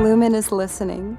Lumen is listening.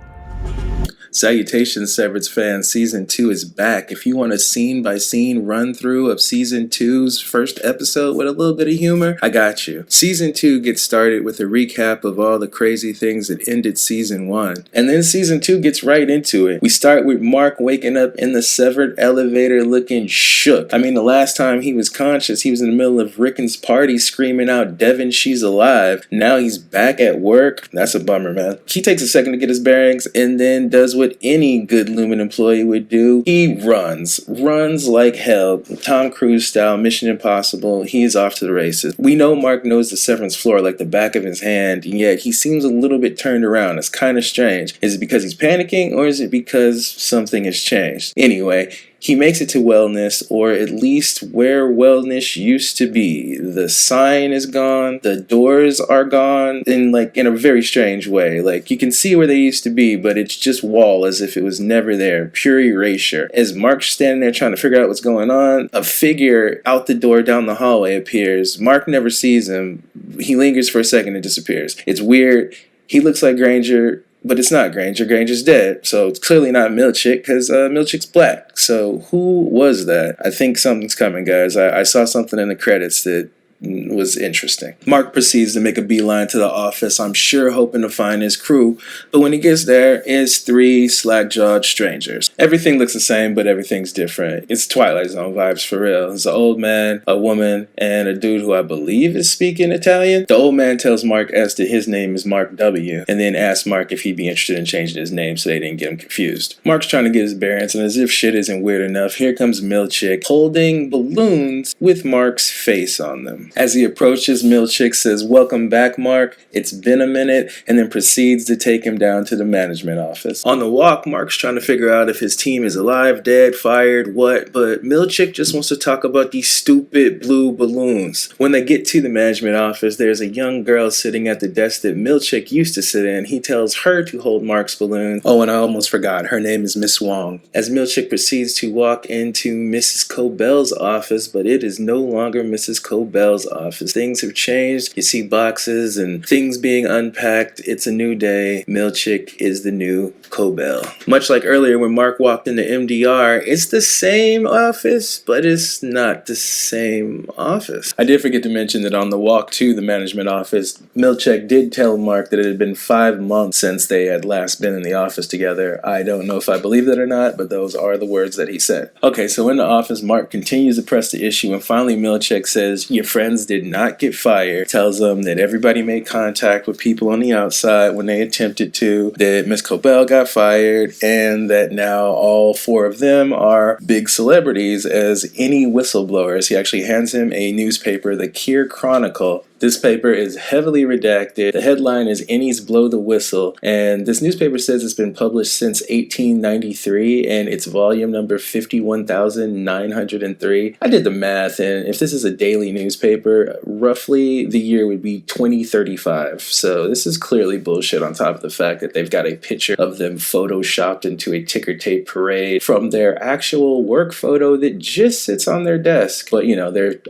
Salutations, Severance fans. Season 2 is back. If you want a scene-by-scene run-through of Season 2's first episode with a little bit of humor, I got you. Season 2 gets started with a recap of all the crazy things that ended Season 1. And then Season 2 gets right into it. We start with Mark waking up in the severed elevator looking shook. I mean, the last time he was conscious, he was in the middle of Rickon's party screaming out, "Devin, she's alive." Now he's back at work. That's a bummer, man. He takes a second to get his bearings and then does what any good Lumen employee would do. He runs like hell, Tom Cruise style, Mission Impossible. He's off to the races. We know Mark knows the Severance floor like the back of his hand, and yet he seems a little bit turned around. It's kind of strange. Is it because he's panicking, or is it because something has changed? Anyway, he makes it to Wellness, or at least where Wellness used to be. The sign is gone, the doors are gone, in a very strange way. Like, you can see where they used to be, but it's just wall as if it was never there. Pure erasure. As Mark's standing there trying to figure out what's going on, a figure out the door down the hallway appears. Mark never sees him. He lingers for a second and disappears. It's weird. He looks like Granger, but it's not Granger. Granger's dead. So it's clearly not Milchick, because Milchick's black. So who was that? I think something's coming, guys. I saw something in the credits that was interesting. Mark proceeds to make a beeline to the office, I'm sure hoping to find his crew, but when he gets there, it's 3 slack-jawed strangers. Everything looks the same, but everything's different. It's Twilight Zone vibes for real. It's an old man, a woman, and a dude who I believe is speaking Italian. The old man tells Mark S that his name is Mark W, and then asks Mark if he'd be interested in changing his name so they didn't get him confused. Mark's trying to get his bearings, and as if shit isn't weird enough, here comes Milchick holding balloons with Mark's face on them. As he approaches, Milchick says, "Welcome back, Mark. It's been a minute," and then proceeds to take him down to the management office. On the walk, Mark's trying to figure out if his team is alive, dead, fired, what, but Milchick just wants to talk about these stupid blue balloons. When they get to the management office, there's a young girl sitting at the desk that Milchick used to sit in. He tells her to hold Mark's balloon. Oh, and I almost forgot, her name is Miss Wong. As Milchick proceeds to walk into Mrs. Cobell's office, but it is no longer Mrs. Cobell's office. Things have changed. You see boxes and things being unpacked. It's a new day. Milchick is the new Cobell. Much like earlier when Mark walked into MDR, it's the same office, but it's not the same office. I did forget to mention that on the walk to the management office, Milchick did tell Mark that it had been 5 months since they had last been in the office together. I don't know if I believe that or not, but those are the words that he said. Okay, so in the office, Mark continues to press the issue, and finally Milchick says, "Your friends did not get fired," tells them that everybody made contact with people on the outside when they attempted to, that Miss Cobell got fired, and that now all 4 of them are big celebrities as any whistleblowers. He actually hands him a newspaper, the Kier Chronicle. This paper is heavily redacted. The headline is "Ennies Blow the Whistle," and this newspaper says it's been published since 1893, and it's volume number 51,903. I did the math, and if this is a daily newspaper, roughly the year would be 2035. So this is clearly bullshit, on top of the fact that they've got a picture of them photoshopped into a ticker tape parade from their actual work photo that just sits on their desk. But, you know, they're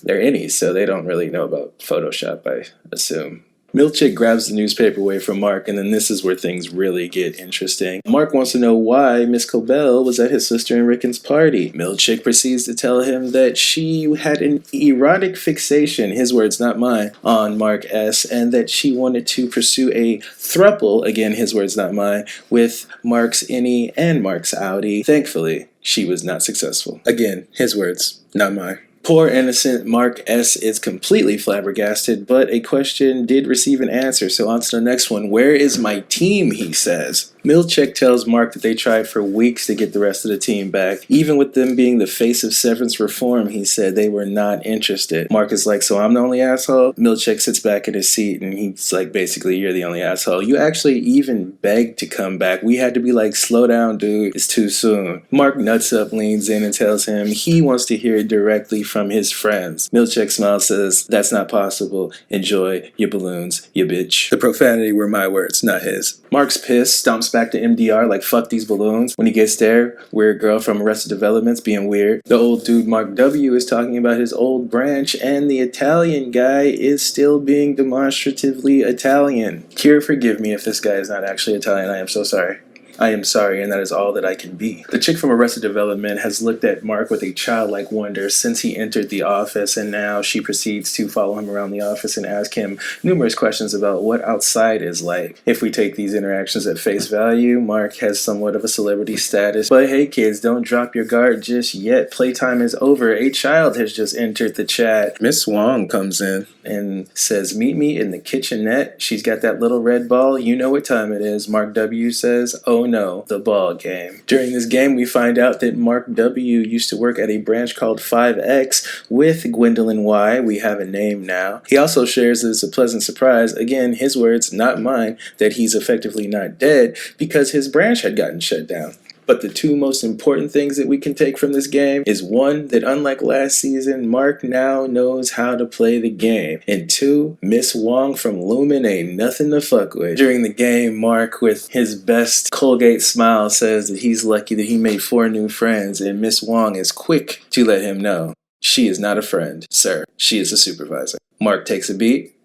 innies, so they don't really know about Photoshop, I assume. Milchick grabs the newspaper away from Mark, and then this is where things really get interesting. Mark wants to know why Miss Cobell was at his sister and Rickon's party. Milchick proceeds to tell him that she had an erotic fixation, his words not mine, on Mark S, and that she wanted to pursue a throuple, again his words not mine, with Mark's innie and Mark's outie. Thankfully, she was not successful. Again, his words, not mine. Poor innocent Mark S is completely flabbergasted, but a question did receive an answer, so on to the next one. "Where is my team?" he says. Milchick tells Mark that they tried for weeks to get the rest of the team back. Even with them being the face of Severance reform, he said they were not interested. Mark is like, "So I'm the only asshole?" Milchick sits back in his seat and he's like, "Basically, you're the only asshole. You actually even begged to come back. We had to be like, slow down, dude. It's too soon." Mark nuts up, leans in, and tells him he wants to hear it directly from his friends. Milchick smiles, says, "That's not possible. Enjoy your balloons, you bitch." The profanity were my words, not his. Mark's pissed, stomps back back to MDR like fuck these balloons. When he gets there, weird girl from Arrested Development's being weird. The old dude Mark W is talking about his old branch, and the Italian guy is still being demonstratively Italian. Kira, forgive me if this guy is not actually Italian. I am so sorry. I am sorry, and that is all that I can be. The chick from Arrested Development has looked at Mark with a childlike wonder since he entered the office, and now she proceeds to follow him around the office and ask him numerous questions about what outside is like. If we take these interactions at face value, Mark has somewhat of a celebrity status. But hey kids, don't drop your guard just yet. Playtime is over. A child has just entered the chat. Miss Wong comes in and says, meet me in the kitchenette. She's got that little red ball. You know what time it is. Mark W says, oh no, the ball game. During this game, we find out that Mark W used to work at a branch called 5X with Gwendolyn Y. We have a name now. He also shares that it's a pleasant surprise, again, his words, not mine, that he's effectively not dead because his branch had gotten shut down. But the two most important things that we can take from this game is one, that unlike last season, Mark now knows how to play the game. And two, Miss Wong from Lumen ain't nothing to fuck with. During the game, Mark, with his best Colgate smile, says that he's lucky that he made 4 new friends, and Miss Wong is quick to let him know she is not a friend, sir. She is a supervisor. Mark takes a beat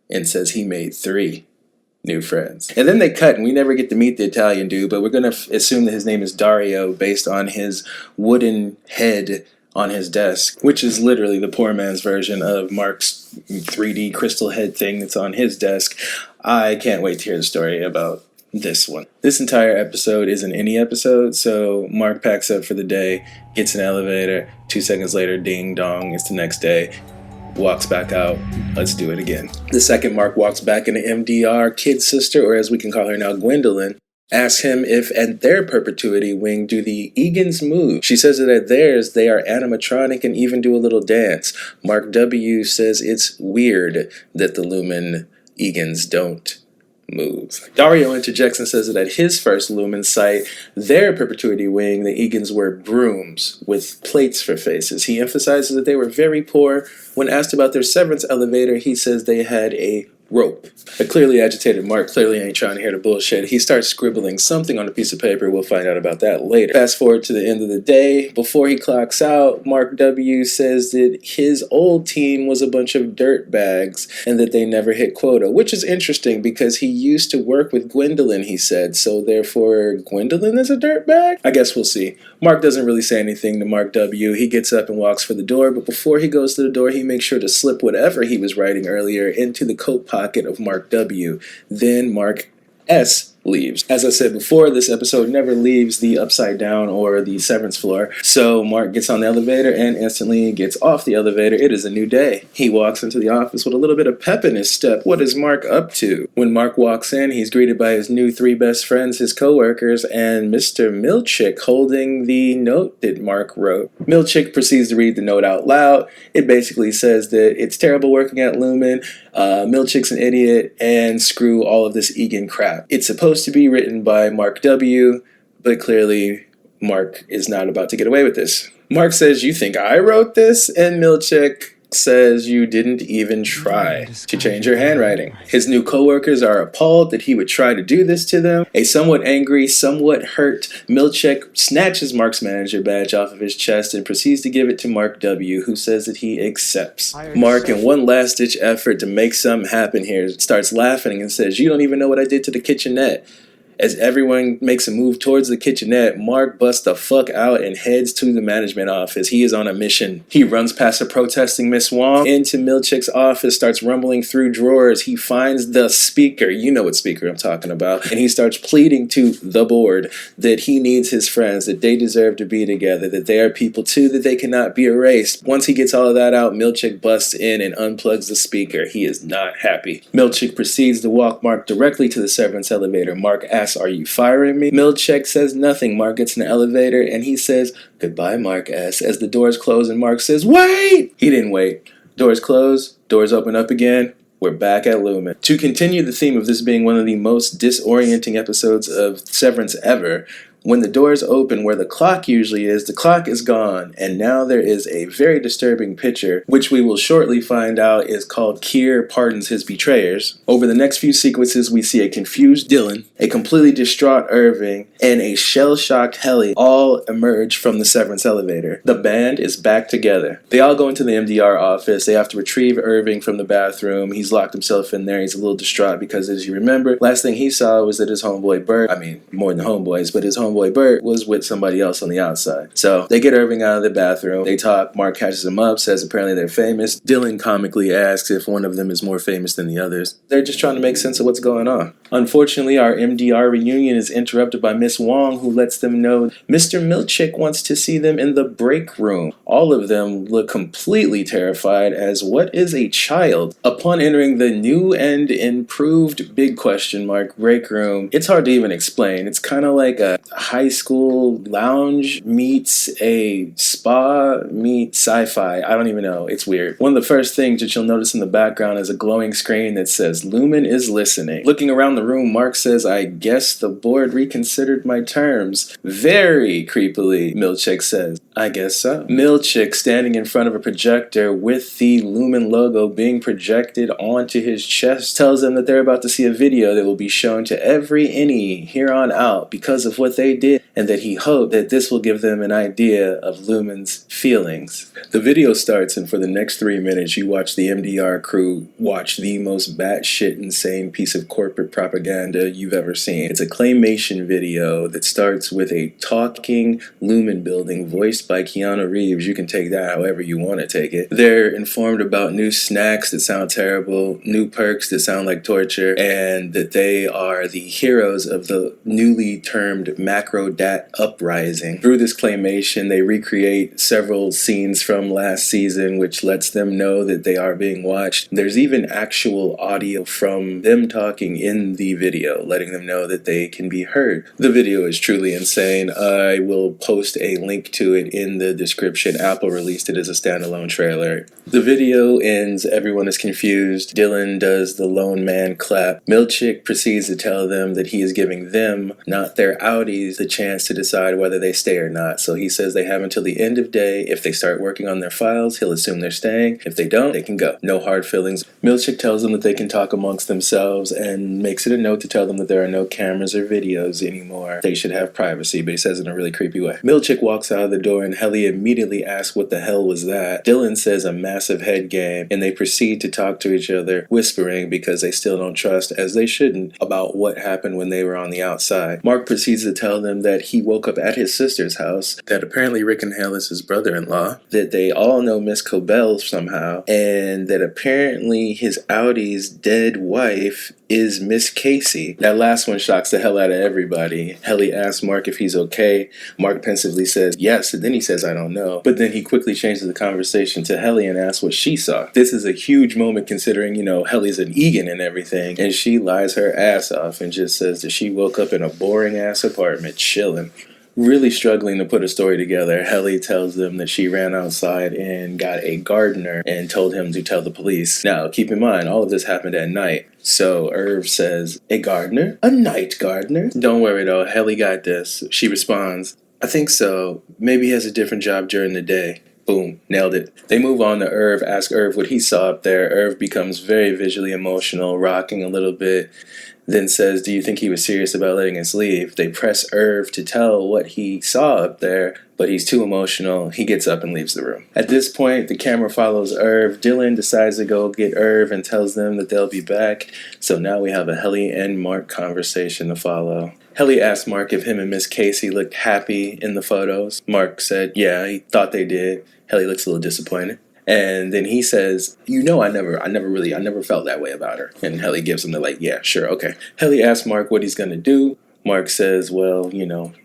and says he made 3 new friends. And then they cut, and we never get to meet the Italian dude, but we're going to assume that his name is Dario based on his wooden head on his desk, which is literally the poor man's version of Mark's 3D crystal head thing that's on his desk. I can't wait to hear the story about this one. This entire episode is an any episode, so Mark packs up for the day, gets an elevator, 2 seconds later, ding dong, it's the next day. Walks back out. Let's do it again. The second Mark walks back into MDR, Kid's sister, or as we can call her now, Gwendolyn, asks him if at their perpetuity wing do the Egan's move. She says that at theirs they are animatronic and even do a little dance. Mark W says it's weird that the Lumen Egans don't move. Dario interjects and says that at his first Lumen site, their perpetuity wing, the Egans were brooms with plates for faces. He emphasizes that they were very poor. When asked about their Severance elevator, he says they had a rope. A clearly agitated Mark clearly ain't trying to hear the bullshit. He starts scribbling something on a piece of paper. We'll find out about that later. Fast forward to the end of the day. Before he clocks out, Mark W says that his old team was a bunch of dirt bags and that they never hit quota, which is interesting because he used to work with Gwendolyn, he said, so therefore Gwendolyn is a dirt bag? I guess we'll see. Mark doesn't really say anything to Mark W. He gets up and walks for the door, but before he goes to the door, he makes sure to slip whatever he was writing earlier into the coat pocket of Mark W. Then Mark S leaves. As I said before, this episode never leaves the upside down or the severance floor. So Mark gets on the elevator and instantly gets off the elevator. It is a new day. He walks into the office with a little bit of pep in his step. What is Mark up to? When Mark walks in, he's greeted by his new 3 best friends, his co-workers, and Mr. Milchick holding the note that Mark wrote. Milchick proceeds to read the note out loud. It basically says that it's terrible working at Lumen, Milchick's an idiot, and screw all of this Egan crap. It's supposed to be written by Mark W., but clearly Mark is not about to get away with this. Mark says, you think I wrote this? And Milchick says you didn't even try to change your handwriting. His new coworkers are appalled that he would try to do this to them. A somewhat angry, somewhat hurt Milchick snatches Mark's manager badge off of his chest and proceeds to give it to Mark W., who says that he accepts. Mark, in one last-ditch effort to make something happen here, starts laughing and says, you don't even know what I did to the kitchenette. As everyone makes a move towards the kitchenette, Mark busts the fuck out and heads to the management office. He is on a mission. He runs past a protesting Miss Wong into Milchick's office, starts rumbling through drawers. He finds the speaker. You know what speaker I'm talking about. And he starts pleading to the board that he needs his friends, that they deserve to be together, that they are people too, that they cannot be erased. Once he gets all of that out, Milchick busts in and unplugs the speaker. He is not happy. Milchick proceeds to walk Mark directly to the Severance elevator. Mark asks, are you firing me? Milchick says nothing. Mark gets in the elevator and he says, goodbye, Mark S. As the doors close and Mark says, wait! He didn't wait. Doors close, doors open up again. We're back at Lumen. To continue the theme of this being one of the most disorienting episodes of Severance ever, When the doors open where the clock usually is, the clock is gone, and now there is a very disturbing picture, which we will shortly find out is called Kier Pardons His Betrayers. Over the next few sequences, we see a confused Dylan, a completely distraught Irving, and a shell-shocked Helly all emerge from the Severance elevator. The band is back together. They all go into the MDR office. They have to retrieve Irving from the bathroom. He's locked himself in there. He's a little distraught because, as you remember, last thing he saw was that his homeboy Bert, more than homeboys, but his homeboy Bert was with somebody else on the outside. So they get Irving out of the bathroom. They talk. Mark catches him up, says apparently they're famous. Dylan comically asks if one of them is more famous than the others. They're just trying to make sense of what's going on. Unfortunately, our MDR reunion is interrupted by Miss Wong, who lets them know Mr. Milchick wants to see them in the break room. All of them look completely terrified as what is a child. Upon entering the new and improved big question mark break room, it's hard to even explain. It's kind of like a high school lounge meets a spa meets sci-fi. I don't even know. It's weird. One of the first things that you'll notice in the background is a glowing screen that says Lumen is listening. Looking around the room, Mark says, I guess the board reconsidered my terms. Very creepily, Milchick says. I guess so. Milchick, standing in front of a projector with the Lumen logo being projected onto his chest, tells them that they're about to see a video that will be shown to every innie here on out because of what they did, and that he hoped that this will give them an idea of Lumen's feelings. The video starts, and for the next 3 minutes, you watch the MDR crew watch the most batshit insane piece of corporate propaganda you've ever seen. It's a claymation video that starts with a talking Lumen building voiced by Keanu Reeves. You can take that however you want to take it. They're informed about new snacks that sound terrible, new perks that sound like torture, and that they are the heroes of the newly termed Macro Dat Uprising. Through this claymation, they recreate several scenes from last season, which lets them know that they are being watched. There's even actual audio from them talking in the video, letting them know that they can be heard. The video is truly insane. I will post a link to it in the description. Apple released it as a standalone trailer. The video ends, everyone is confused. Dylan does the lone man clap. Milchick proceeds to tell them that he is giving them, not their Audis, the chance to decide whether they stay or not. So he says they have until the end of day. If they start working on their files, he'll assume they're staying. If they don't, they can go. No hard feelings. Milchick tells them that they can talk amongst themselves and makes it a note to tell them that there are no cameras or videos anymore. They should have privacy, but he says it in a really creepy way. Milchick walks out of the door and Helly immediately asks what the hell was that. Dylan says a massive head game, and they proceed to talk to each other, whispering because they still don't trust, as they shouldn't, about what happened when they were on the outside. Mark proceeds to tell them that he woke up at his sister's house, that apparently Rick and Hale is his brother-in-law, that they all know Miss Cobell somehow, and that apparently his Audi's dead wife is Miss Casey. That last one shocks the hell out of everybody. Helly asks Mark if he's okay. Mark pensively says yes, and then he says I don't know. But then he quickly changes the conversation to Helly and asks what she saw. This is a huge moment considering, Helly's an Egan and everything, and she lies her ass off and just says that she woke up in a boring ass apartment chilling. Really struggling to put a story together, Helly tells them that she ran outside and got a gardener and told him to tell the police. Now, keep in mind, all of this happened at night. So Irv says, a gardener? A night gardener? Don't worry though, Helly got this. She responds, I think so. Maybe he has a different job during the day. Boom, nailed it. They move on to Irv, ask Irv what he saw up there. Irv becomes very visually emotional, rocking a little bit, then says, do you think he was serious about letting us leave? They press Irv to tell what he saw up there, but he's too emotional. He gets up and leaves the room. At this point, the camera follows Irv. Dylan decides to go get Irv and tells them that they'll be back. So now we have a Helly and Mark conversation to follow. Helly asked Mark if him and Miss Casey looked happy in the photos. Mark said, yeah, he thought they did. Helly looks a little disappointed. And then he says, I never felt that way about her. And Helly gives him the yeah, sure, okay. Helly asks Mark what he's going to do. Mark says, well,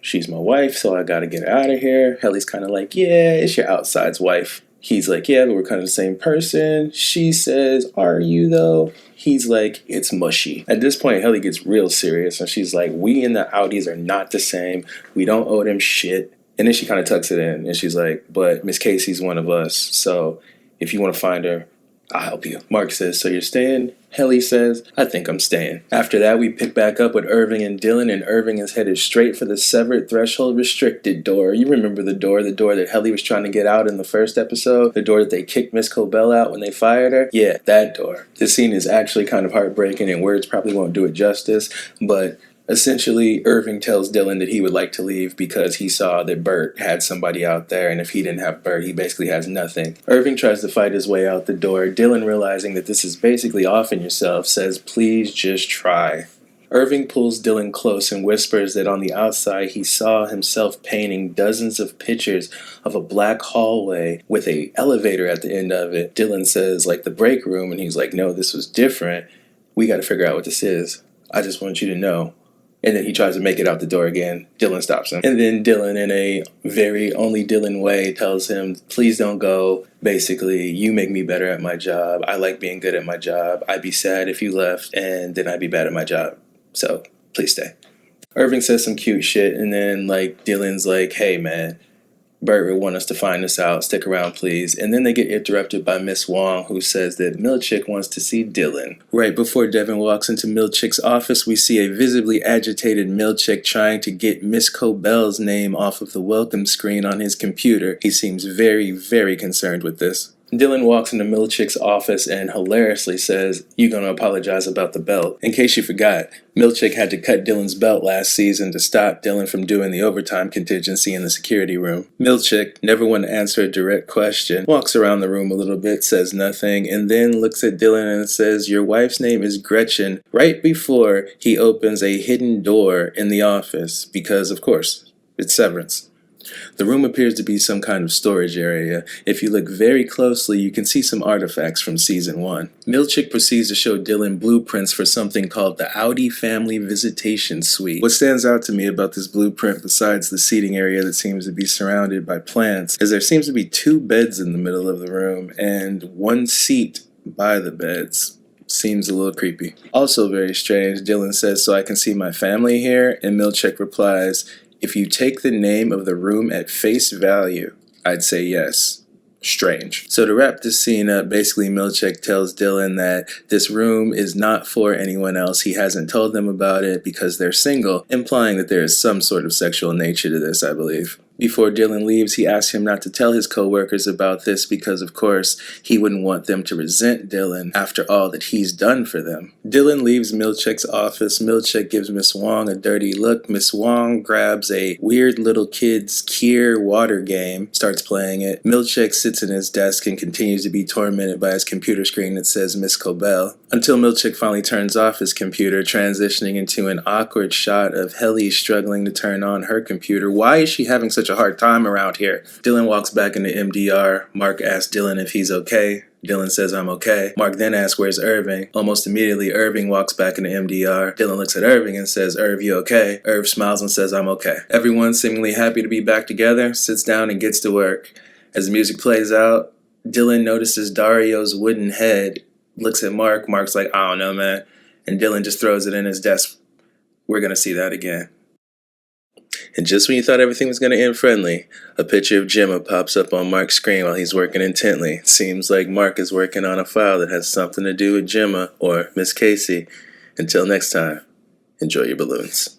she's my wife, so I got to get her out of here. Helly's kind of yeah, it's your outside's wife. He's yeah, but we're kind of the same person. She says, are you though? He's it's mushy. At this point, Helly gets real serious. And she's we and the Audis are not the same. We don't owe them shit. And then she kind of tucks it in, and she's but Miss Casey's one of us, so if you want to find her, I'll help you. Mark says, so you're staying? Helly says, I think I'm staying. After that, we pick back up with Irving and Dylan, and Irving is headed straight for the severed threshold restricted door. You remember the door that Helly was trying to get out in the first episode? The door that they kicked Miss Cobell out when they fired her? Yeah, that door. This scene is actually kind of heartbreaking, and words probably won't do it justice, but essentially, Irving tells Dylan that he would like to leave because he saw that Bert had somebody out there, and if he didn't have Bert, he basically has nothing. Irving tries to fight his way out the door. Dylan, realizing that this is basically offing yourself, says, please just try. Irving pulls Dylan close and whispers that on the outside he saw himself painting dozens of pictures of a black hallway with an elevator at the end of it. Dylan says, like the break room, and he's like, no, this was different. We got to figure out what this is. I just want you to know. And then he tries to make it out the door again. Dylan stops him. And then Dylan, in a very only Dylan way, tells him, please don't go. Basically, you make me better at my job. I like being good at my job. I'd be sad if you left, and then I'd be bad at my job. So, please stay. Irving says some cute shit, and then, Dylan's like, hey, man, Bert would want us to find this out. Stick around, please. And then they get interrupted by Miss Wong, who says that Milchick wants to see Dylan. Right before Devin walks into Milchick's office, we see a visibly agitated Milchick trying to get Miss Cobell's name off of the welcome screen on his computer. He seems very, very concerned with this. Dylan walks into Milchick's office and hilariously says, you gonna apologize about the belt. In case you forgot, Milchick had to cut Dylan's belt last season to stop Dylan from doing the overtime contingency in the security room. Milchick, never one to answer a direct question, walks around the room a little bit, says nothing, and then looks at Dylan and says, your wife's name is Gretchen, right before he opens a hidden door in the office, because, of course, it's Severance. The room appears to be some kind of storage area. If you look very closely, you can see some artifacts from Season 1. Milchick proceeds to show Dylan blueprints for something called the Audi Family Visitation Suite. What stands out to me about this blueprint, besides the seating area that seems to be surrounded by plants, is there seems to be 2 beds in the middle of the room and 1 seat by the beds. Seems a little creepy. Also very strange, Dylan says, so I can see my family here? And Milchick replies, if you take the name of the room at face value, I'd say yes. Strange. So to wrap this scene up, basically Milchick tells Dylan that this room is not for anyone else. He hasn't told them about it because they're single, implying that there is some sort of sexual nature to this, I believe. Before Dylan leaves, he asks him not to tell his coworkers about this because, of course, he wouldn't want them to resent Dylan after all that he's done for them. Dylan leaves Milchick's office. Milchick gives Miss Wong a dirty look. Miss Wong grabs a weird little kid's Kier water game, starts playing it. Milchick sits in his desk and continues to be tormented by his computer screen that says Miss Cobell, until Milchick finally turns off his computer, transitioning into an awkward shot of Helly struggling to turn on her computer. Why is she having such a hard time around here? Dylan walks back into MDR. Mark asks Dylan if he's okay. Dylan says, I'm okay. Mark then asks, where's Irving? Almost immediately, Irving walks back into MDR. Dylan looks at Irving and says, Irv, you okay? Irv smiles and says, I'm okay. Everyone, seemingly happy to be back together, sits down and gets to work. As the music plays out, Dylan notices Dario's wooden head, looks at Mark. Mark's like, I don't know, man. And Dylan just throws it in his desk. We're going to see that again. And just when you thought everything was going to end friendly, a picture of Gemma pops up on Mark's screen while he's working intently. It seems like Mark is working on a file that has something to do with Gemma or Miss Casey. Until next time, enjoy your balloons.